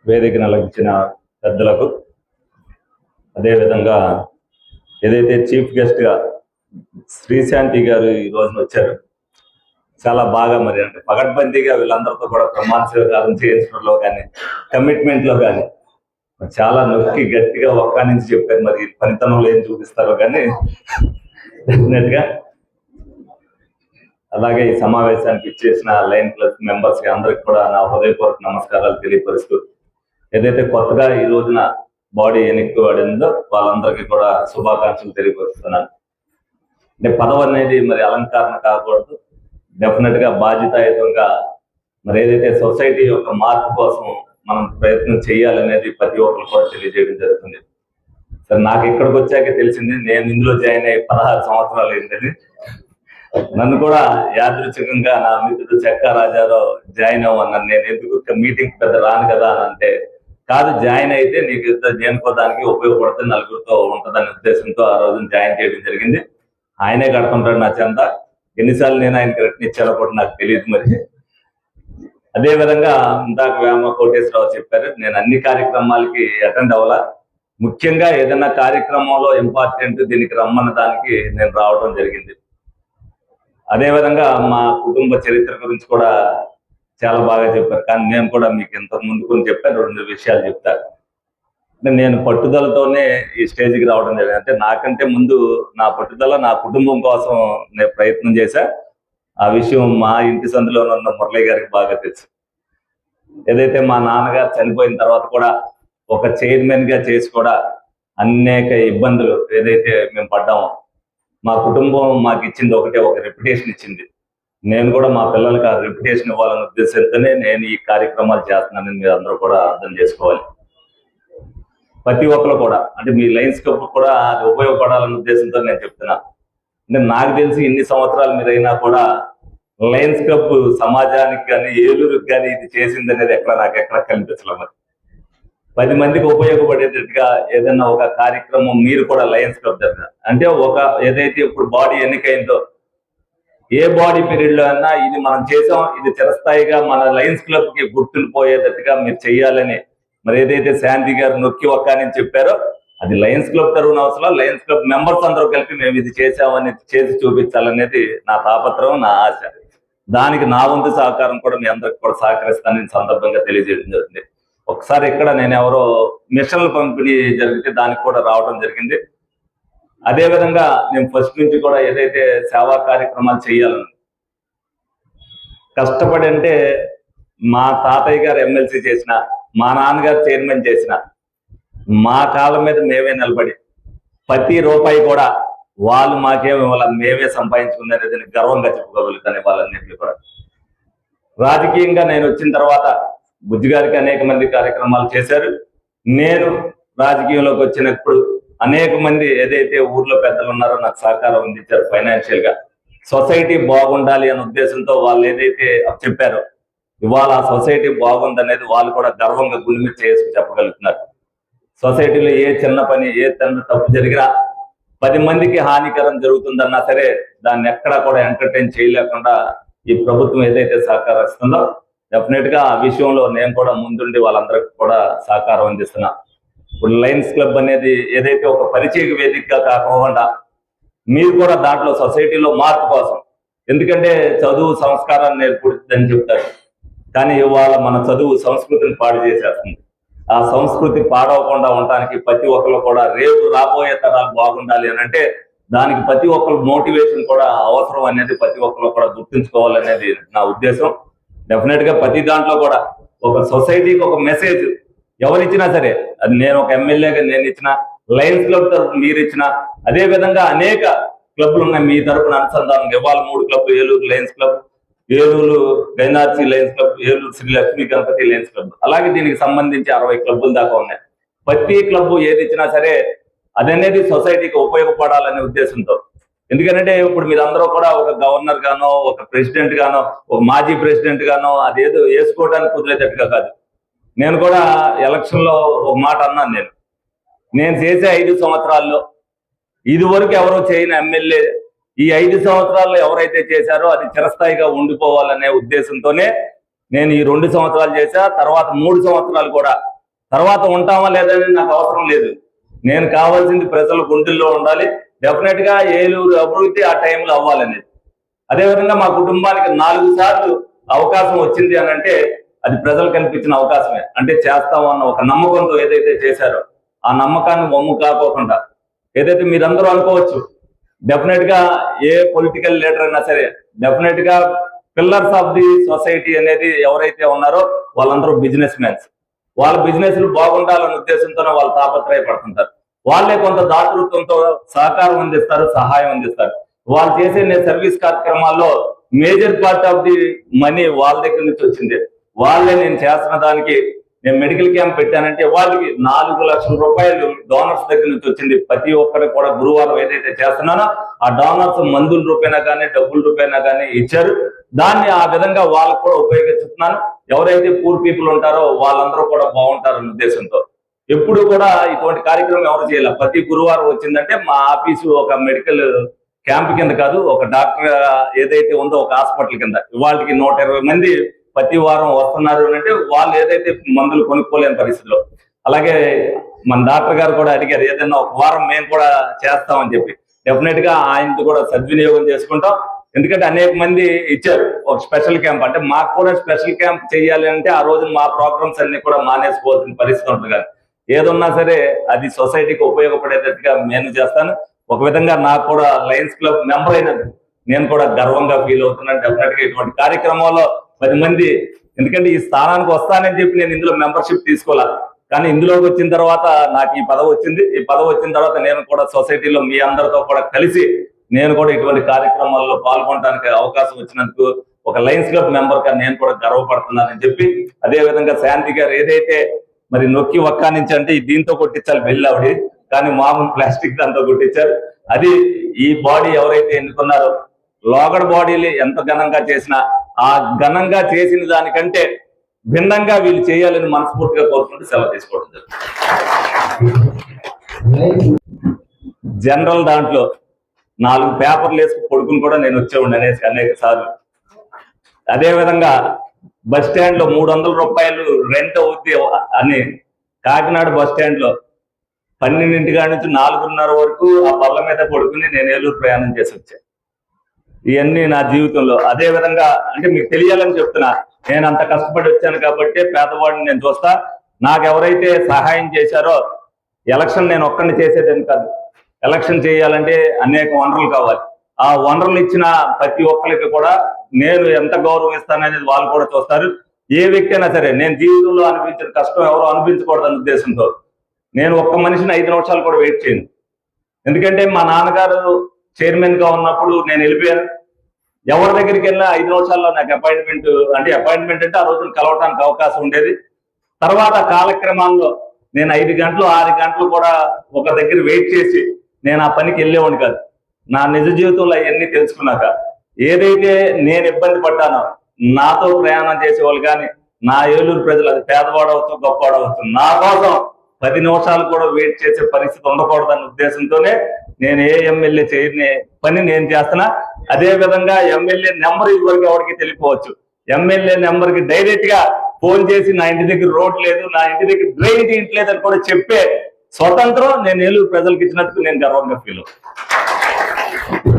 వేదికను అలంకరించిన పెద్దలకు, అదేవిధంగా ఏదైతే చీఫ్ గెస్ట్గా శ్రీశాంతి గారు ఈ రోజున వచ్చారు, చాలా బాగా మరి అంటే పగడ్బందీగా వీళ్ళందరితో కూడా ప్రమాణ స్వీకారం చేయించడంలో కానీ కమిట్మెంట్లో కానీ చాలా నొక్కి గట్టిగా ఒక్క నుంచి చెప్పారు. మరి పనితనంలో ఏం చూపిస్తారో కానీ డెఫినెట్గా. అలాగే ఈ సమావేశానికి ఇచ్చేసిన లైన్ క్లబ్ మెంబర్స్ కి అందరికి కూడా నా హృదయపూర్వక నమస్కారాలు తెలియపరుస్తూ, ఏదైతే కొత్తగా ఈ రోజున బాడీ ఎన్నికబడిందో వాళ్ళందరికీ కూడా శుభాకాంక్షలు తెలియపరుస్తున్నాను. అంటే పదవి అనేది మరి అలంకరణ కాకూడదు, డెఫినెట్ గా బాధ్యతాయుతంగా మరి ఏదైతే సొసైటీ యొక్క మార్పు కోసం మనం ప్రయత్నం చేయాలనేది ప్రతి ఒక్కరు కూడా తెలియజేయడం జరుగుతుంది. సరే, నాకు ఇక్కడికి వచ్చాక తెలిసింది, నేను ఇందులో జాయిన్ అయ్యి 16 సంవత్సరాలు అయిందని. నన్ను కూడా యాదృచ్ఛికంగా నా మిత్రుడు చెక్కా రాజారావు జాయిన్ అవ్వన్నాను. నేను ఎందుకు మీటింగ్ పెద్ద రాను కదా అని అంటే, కాదు జాయిన్ అయితే నీకు దేనికోదానికి ఉపయోగపడుతుంది, నలుగురితో ఉంటుందనే ఉద్దేశంతో ఆ రోజున జాయిన్ చేయడం జరిగింది. ఆయనే కడుతుంటాడు నా చెంత. ఎన్నిసార్లు నేను ఆయనకి రిటర్న్ ఇచ్చారో కూడా నాకు తెలియదు. మరి అదేవిధంగా ఇందాక వేమ కోటేశ్వరరావు చెప్పారు, నేను అన్ని కార్యక్రమాలకి అటెండ్ అవ్వాలా, ముఖ్యంగా ఏదైనా కార్యక్రమంలో ఇంపార్టెంట్ దీనికి రమ్మన్న దానికి నేను రావడం జరిగింది. అదేవిధంగా మా కుటుంబ చరిత్ర గురించి కూడా చాలా బాగా చెప్పారు. కానీ నేను కూడా మీకు ఇంతకు ముందు కొన్ని చెప్పాను, 2 విషయాలు చెప్తాను. నేను పట్టుదలతోనే ఈ స్టేజ్కి రావడం జరిగింది. అంటే నాకంటే ముందు నా పట్టుదల నా కుటుంబం కోసం నేను ప్రయత్నం చేశా. ఆ విషయం మా ఇంటి సందులో ఉన్న మురళి గారికి బాగా తెలుసు. ఏదైతే మా నాన్నగారు చనిపోయిన తర్వాత కూడా ఒక చైర్మన్ గా చేసి కూడా అనేక ఇబ్బందులు ఏదైతే మేము పడ్డామో, మా కుటుంబం మాకు ఇచ్చింది ఒకటే, ఒక రెప్యుటేషన్ ఇచ్చింది. నేను కూడా మా పిల్లలకి ఆ రెప్యుటేషన్ ఇవ్వాలనే ఉద్దేశంతోనే నేను ఈ కార్యక్రమాలు చేస్తున్నానని మీరు అందరూ కూడా అర్థం చేసుకోవాలి. ప్రతి ఒక్కరు కూడా అంటే మీ లయన్స్ క్లబ్ కూడా అది ఉపయోగపడాలనే ఉద్దేశంతో నేను చెప్తున్నా. అంటే నాకు తెలిసి ఇన్ని సంవత్సరాలు మీరైనా కూడా లయన్స్ క్లబ్ సమాజానికి కానీ ఏలూరుకి కానీ ఇది చేసింది అనేది నాకు ఎక్కడ కనిపించలేదు. మరి 10 మందికి ఉపయోగపడేటట్టుగా ఏదైనా ఒక కార్యక్రమం మీరు కూడా లయన్స్ క్లబ్ దగ్గర అంటే ఒక ఏదైతే ఇప్పుడు బాడీ ఎన్నికైందో, ఏ బాడీ పీరియడ్ లో అయినా ఇది మనం చేసాం, ఇది చిరస్థాయిగా మన లయన్స్ క్లబ్ కి గుర్తుండిపోయేటట్టుగా మీరు చెయ్యాలని మరి ఏదైతే శాంతి గారు నొక్కి ఒక్కని చెప్పారో, అది లయన్స్ క్లబ్ తరఫున అవసరం, లయన్స్ క్లబ్ మెంబర్స్ అందరూ కలిపి మేము ఇది చేసామని చేసి చూపించాలనేది నా తాపత్రయం, నా ఆశ. దానికి నా వంతు సహకారం కూడా మీ అందరికి కూడా సహకరిస్తానని సందర్భంగా తెలియజేయడం జరిగింది. ఒకసారి ఇక్కడ నేను ఎవరో మిషన్లు పంపిణీ జరిగితే దానికి కూడా రావడం జరిగింది. అదేవిధంగా నేను ఫస్ట్ నుంచి కూడా ఏదైతే సేవా కార్యక్రమాలు చేయాలని కష్టపడి, అంటే మా తాతయ్య గారు ఎమ్మెల్సీ చేసిన, మా నాన్నగారు చైర్మన్ చేసిన, మా కాళ్ళ మీద మేమే నిలబడి ప్రతి రూపాయి కూడా వాళ్ళు మాకేమి ఇవ్వాలి, మేమే సంపాదించుకునేది గర్వంగా చెప్పుకోగలుగుతాను. వాళ్ళన్నింటినీ కూడా రాజకీయంగా నేను వచ్చిన తర్వాత బుజ్జి గారికి అనేక మంది కార్యక్రమాలు చేశారు. నేను రాజకీయంలోకి వచ్చినప్పుడు అనేక మంది ఏదైతే ఊర్లో పెద్దలు ఉన్నారో నాకు సహకారం అందించారు. ఫైనాన్షియల్ గా సొసైటీ బాగుండాలి అనే ఉద్దేశంతో వాళ్ళు ఏదైతే చెప్పారో, ఇవాళ ఆ సొసైటీ బాగుందనేది వాళ్ళు కూడా గర్వంగా గుండె చేసుకు చెప్పగలుగుతున్నారు. సొసైటీలో ఏ చిన్న పని, ఏ చిన్న తప్పు జరిగినా 10 మందికి హానికరం జరుగుతుందన్నా సరే దాన్ని ఎక్కడా కూడా ఎంటర్టైన్ చేయలేకుండా ఈ ప్రభుత్వం ఏదైతే సహకరిస్తుందో, డెఫినెట్ గా ఆ విషయంలో నేను కూడా ముందుండి వాళ్ళందరికీ కూడా సహకారం అందిస్తున్నా. ఇప్పుడు లయన్స్ క్లబ్ అనేది ఏదైతే ఒక పరిచయ వేదికగా కాకుండా మీరు కూడా దాంట్లో సొసైటీలో మార్పు కోసం, ఎందుకంటే చదువు సంస్కారాన్ని నేర్పుతుందని చెప్తారు, కానీ ఇవాళ మన చదువు సంస్కృతిని పాడు చేసేస్తుంది. ఆ సంస్కృతి పాడవకుండా ఉండటానికి ప్రతి ఒక్కరు కూడా రేపు రాబోయే తరాలు బాగుండాలి అని అంటే దానికి ప్రతి ఒక్కరు మోటివేషన్ కూడా అవసరం అనేది ప్రతి ఒక్కరు కూడా గుర్తుంచుకోవాలనేది నా ఉద్దేశం. డెఫినెట్ గా ప్రతి దాంట్లో కూడా ఒక సొసైటీకి ఒక మెసేజ్ ఎవరిచ్చినా సరే, అది నేను ఒక ఎమ్మెల్యేగా నేను ఇచ్చిన, లయన్స్ క్లబ్ తరఫున మీరు ఇచ్చిన, అదే విధంగా అనేక క్లబ్లు ఉన్నాయి మీ తరఫున అనుసంధానం. ఇవాళ 3 club, Eluru Lions club, Eluru గైనార్సీ Lions club, Eluru Sri Lakshmi Ganapathi Lions club, అలాగే దీనికి సంబంధించి 60 క్లబ్బుల దాకా ఉన్నాయి. ప్రతి క్లబ్ ఏది ఇచ్చినా సరే అదనేది సొసైటీకి ఉపయోగపడాలనే ఉద్దేశంతో. ఎందుకంటే ఇప్పుడు మీరందరూ కూడా ఒక గవర్నర్ గానో, ఒక ప్రెసిడెంట్ గానో, ఒక మాజీ ప్రెసిడెంట్ గానో అదేదో వేసుకోవడానికి కుదిరేటట్టుగా కాదు. నేను కూడా ఎలక్షన్ లో ఒక మాట అన్నాను, నేను చేసే 5 సంవత్సరాల్లో ఇదివరకు ఎవరో చేయని ఎమ్మెల్యే ఈ 5 సంవత్సరాల్లో ఎవరైతే చేశారో అది చిరస్థాయిగా ఉండిపోవాలనే ఉద్దేశంతోనే నేను ఈ 2 సంవత్సరాలు చేశా. తర్వాత 3 సంవత్సరాలు కూడా తర్వాత ఉంటామా లేదని నాకు అవసరం లేదు. నేను కావాల్సింది ప్రజల గుండెల్లో ఉండాలి. డెఫినెట్ గా ఏలూరు అభివృద్ధి ఆ టైంలో అవ్వాలనేది. అదేవిధంగా మా కుటుంబానికి 4 సార్లు అవకాశం వచ్చింది అని అంటే అది ప్రజలు కనిపించిన అవకాశమే. అంటే చేస్తామన్న ఒక నమ్మకంతో ఏదైతే చేశారో ఆ నమ్మకాన్ని వమ్ము కాకోకుండా, ఏదైతే మీరందరూ అనుకోవచ్చు డెఫినెట్ గా ఏ పొలిటికల్ లీడర్ అయినా సరే డెఫినెట్ గా పిల్లర్స్ ఆఫ్ ది సొసైటీ అనేది ఎవరైతే ఉన్నారో వాళ్ళందరూ బిజినెస్ మ్యాన్స్. వాళ్ళ బిజినెస్లు బాగుండాలనే ఉద్దేశంతోనే వాళ్ళు తాపత్రయపడుతుంటారు. వాళ్ళే కొంత దాతృత్వంతో సహకారం అందిస్తారు, సహాయం అందిస్తారు. వాళ్ళు చేసే సర్వీస్ కార్యక్రమాల్లో major part of the money వాళ్ళ దగ్గర నుంచి వచ్చింది. వాళ్ళే నేను చేస్తున్న దానికి నేను మెడికల్ క్యాంప్ పెట్టానంటే వాళ్ళకి 4 లక్షల రూపాయలు డోనర్స్ దగ్గర నుంచి వచ్చింది. ప్రతి ఒక్కరికి కూడా గురువారం ఏదైతే చేస్తున్నానో ఆ డోనర్స్ మందుల రూపేనా కానీ డబ్బుల రూపేనా కానీ ఇచ్చారు. దాన్ని ఆ విధంగా వాళ్ళకు కూడా ఉపయోగిస్తున్నాను. ఎవరైతే పూర్ పీపుల్ ఉంటారో వాళ్ళందరూ కూడా బాగుంటారన్న ఉద్దేశంతో ఎప్పుడు కూడా ఇటువంటి కార్యక్రమం ఎవరు చేయాలి. ప్రతి గురువారం వచ్చిందంటే మా ఆఫీసు ఒక మెడికల్ క్యాంప్ కింద కాదు, ఒక డాక్టర్ ఏదైతే ఉందో ఒక హాస్పిటల్ కింద. వాళ్ళకి 120 మంది ప్రతి వారం వస్తున్నారు అంటే వాళ్ళు ఏదైతే మందులు కొనుక్కోలేని పరిస్థితిలో. అలాగే మన డాక్టర్ గారు కూడా అడిగారు ఏదైనా ఒక వారం మేము కూడా చేస్తామని చెప్పి. డెఫినెట్ గా ఆయనది కూడా సద్వినియోగం చేసుకుంటాం. ఎందుకంటే అనేక మంది ఇచ్చారు ఒక స్పెషల్ క్యాంప్. అంటే మాకు కూడా స్పెషల్ క్యాంప్ చేయాలి అంటే ఆ రోజు మా ప్రోగ్రామ్స్ అన్ని కూడా మానేసుకోవాల్సిన పరిస్థితి ఉంటుంది. కానీ ఏదున్నా సరే అది సొసైటీకి ఉపయోగపడేటట్టుగా నేను చేస్తాను. ఒక విధంగా నాకు కూడా లయన్స్ క్లబ్ మెంబర్ అయినందుకు నేను కూడా గర్వంగా ఫీల్ అవుతున్నాను. డెఫినెట్ గా ఇటువంటి కార్యక్రమంలో 10 మంది, ఎందుకంటే ఈ స్థానానికి వస్తానని చెప్పి నేను ఇందులో మెంబర్షిప్ తీసుకోవాలి. కానీ ఇందులోకి వచ్చిన తర్వాత నాకు ఈ పదవి వచ్చింది. ఈ పదవి వచ్చిన తర్వాత నేను కూడా సొసైటీలో మీ అందరితో కూడా కలిసి నేను కూడా ఇటువంటి కార్యక్రమాల్లో పాల్గొనడానికి అవకాశం వచ్చినందుకు ఒక లయన్స్ క్లబ్ మెంబర్ గా నేను కూడా గర్వపడుతున్నానని చెప్పి, అదే విధంగా శాంతి గారు ఏదైతే మరి నొక్కి ఒక్క నుంచి అంటే దీంతో కొట్టించాలి వెళ్ళి ఆవిడ, కానీ మామూలు ప్లాస్టిక్ దాంతో కొట్టించారు. అది ఈ బాడీ ఎవరైతే ఎన్నుకున్నారో లోగడ బాడీలు ఎంత ఘనంగా చేసినా ఆ ఘనంగా చేసిన దానికంటే భిన్నంగా వీళ్ళు చేయాలని మనస్ఫూర్తిగా కోరుకుంటూ సెలవు తీసుకోవడం జరుగుతుంది. జనరల్ దాంట్లో 4 పేపర్లు వేసుకు కొడుకుని కూడా నేను వచ్చేవాడిని అనేసి అనేక సార్లు. అదేవిధంగా బస్ స్టాండ్ లో 300 రూపాయలు రెంట్ అవుద్ది అని కాకినాడ బస్ స్టాండ్ లో 12 కాడి నుంచి 4:30 వరకు ఆ బల్ల మీద పడుకుని నేను ఏలూరు ప్రయాణం చేసి వచ్చాను. ఇవన్నీ నా జీవితంలో. అదే విధంగా అంటే మీకు తెలియాలని చెప్తున్నా, నేను అంత కష్టపడి వచ్చాను కాబట్టి పేదవాడిని నేను చూస్తా. నాకు ఎవరైతే సహాయం చేశారో ఎలక్షన్ నేను ఒక్కడిని చేసేదని కాదు. ఎలక్షన్ చేయాలంటే అనేక వనరులు కావాలి. ఆ వనరులు ఇచ్చిన ప్రతి ఒక్కరికి కూడా నేను ఎంత గౌరవం ఇస్తాననేది వాళ్ళు కూడా చూస్తారు. ఏ వ్యక్తి అయినా సరే నేను జీవితంలో అనిపించిన కష్టం ఎవరో అనిపించకూడదన్న ఉద్దేశంతో నేను ఒక్క మనిషిని 5 నిమిషాలు కూడా వెయిట్ చేయను. ఎందుకంటే మా నాన్నగారు చైర్మన్ గా ఉన్నప్పుడు నేను వెళ్ళిపోయాను. ఎవరి దగ్గరికి వెళ్ళినా 5 నిమిషాల్లో నాకు అపాయింట్మెంట్ అంటే ఆ రోజున కలవటానికి అవకాశం ఉండేది. తర్వాత కాలక్రమాల్లో నేను 5 గంటలు 6 గంటలు కూడా ఒక దగ్గర వెయిట్ చేసి నేను ఆ పనికి వెళ్ళేవాడిని కాదు. నా నిజ జీవితంలో అవన్నీ తెలుసుకున్నాక ఏదైతే నేను ఇబ్బంది పడ్డానో నాతో ప్రయాణం చేసేవాళ్ళు కానీ నా ఏలూరు ప్రజలు, అది పేదవాడవచ్చు గొప్పవాడవచ్చు, నా కోసం 10 నిమిషాలు కూడా వెయిట్ చేసే పరిస్థితి ఉండకూడదన్న ఉద్దేశంతోనే నేను ఏ ఎమ్మెల్యే చేయని పని నేను చేస్తున్నా. అదే విధంగా ఎమ్మెల్యే నెంబర్ ఇదివరకు ఎవరికి తెలియపోవచ్చు. ఎమ్మెల్యే నెంబర్ కి డైరెక్ట్ గా ఫోన్ చేసి నా ఇంటి దగ్గర రోడ్ లేదు, నా ఇంటి దగ్గర డ్రైన్ తీయట్లేదు అని కూడా చెప్పే స్వతంత్రం నేను ఏలూరు ప్రజలకు ఇచ్చినందుకు నేను గర్వంగా ఫీల్ అవుతాను.